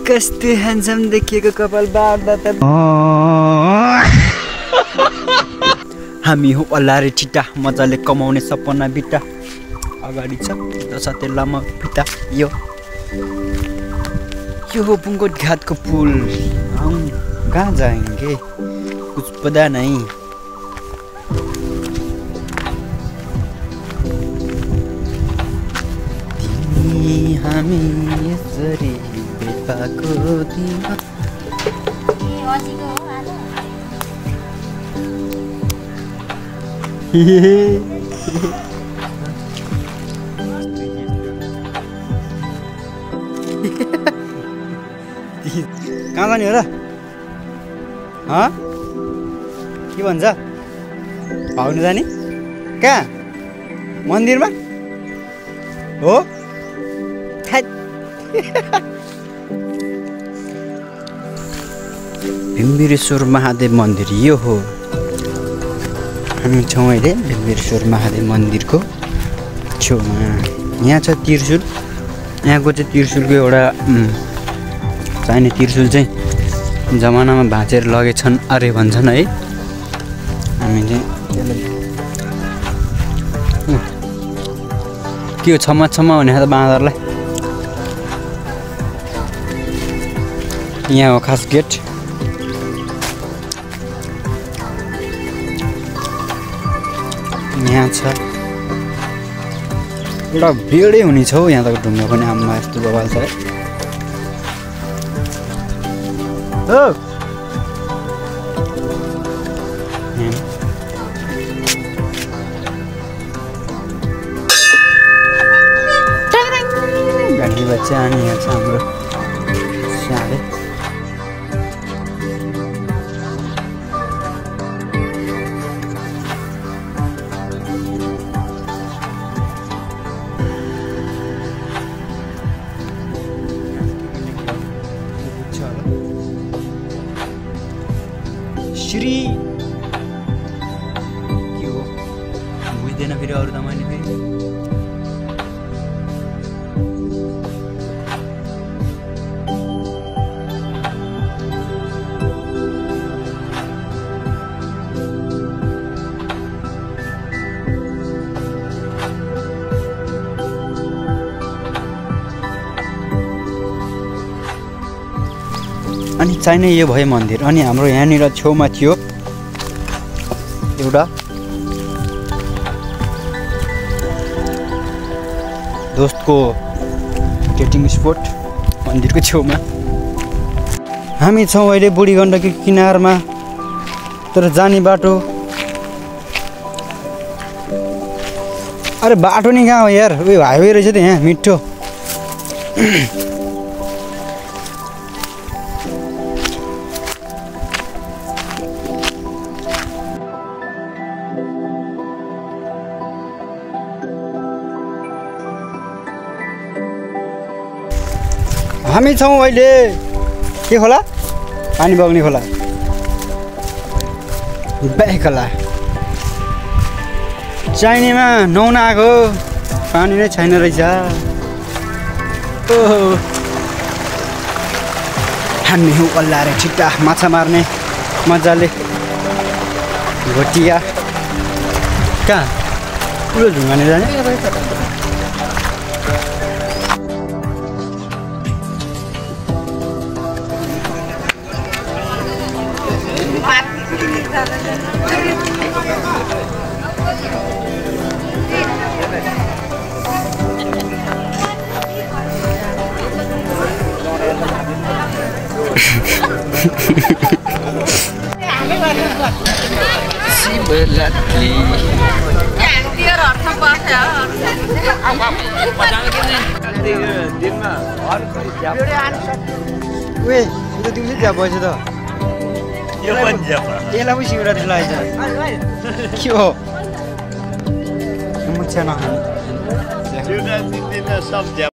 कस्तो ह्यान्डसम देखिएको कपाल बार्दा त हामी हो अल्लारे ठिटा मजाले कमाउने सपना बिटा अगाडि छ दसते लामा पिता यो हो बुंगोट घाटको पुल हम कहाँ जाएंगे कुछ पता नहीं हामी यसरी बेपाको दिन कहाँ जाने हो र के भन्छ भाग्नु जाने कहाँ मन्दिरमा हो भिम्बिरेश्वर महादेव मन्दिर यो हो हामी छौँ अहिले भिम्बिरेश्वर महादेव मन्दिरको छेउमा यहाँ छ त्रिशूल यहाँको चाहिँ त्रिशूलको एउटा चाहिने त्रिशूल चाहिँ जमानामा भाँचेर लगेछन् अरे भन्छन् है हामी चाहिँ के हो छम्मा भने त बाँदरलाई यहाँ हो खास गेट यहाँ छ एउटा बेडै हुने छ हौ यहाँ त ढुङ्गा पनि आम्मा यस्तो बवाल छ हो घन्टी बच्चा अनि यहाँ छ हाम्रो स्याले श्री के हो बुझ्दैन फेरि अरू त मैले फेरि अनि चाहिने यो भयो मन्दिर अनि हाम्रो यहाँनिर छेउमा थियो एउटा दोस्तको डेटिङ स्पोट मन्दिरको छेउमा हामी छौँ अहिले बुढी गण्डकी किनारमा तर जाने बाटो अरे बाटो नि कहाँ हो यार उयो हाइवे रहेछ त यहाँ मिठो हामी छौँ अहिले के खोला पानी बग्ने खोला ब्याक खोला चाहिनेमा नुहाउन आएको पानी नै छैन रहेछ ओहो हामी हौ अल्लारे ठिटा माछा मार्ने मजाले घोटिया कहाँ ठुलो ढुङ्गाने जाने शिवरात्रि उयो त्यो दिउँसै त्यहाँ बस्यो त यसलाई पनि शिवरात्रि लागेछ के हो मुच्छा नखाने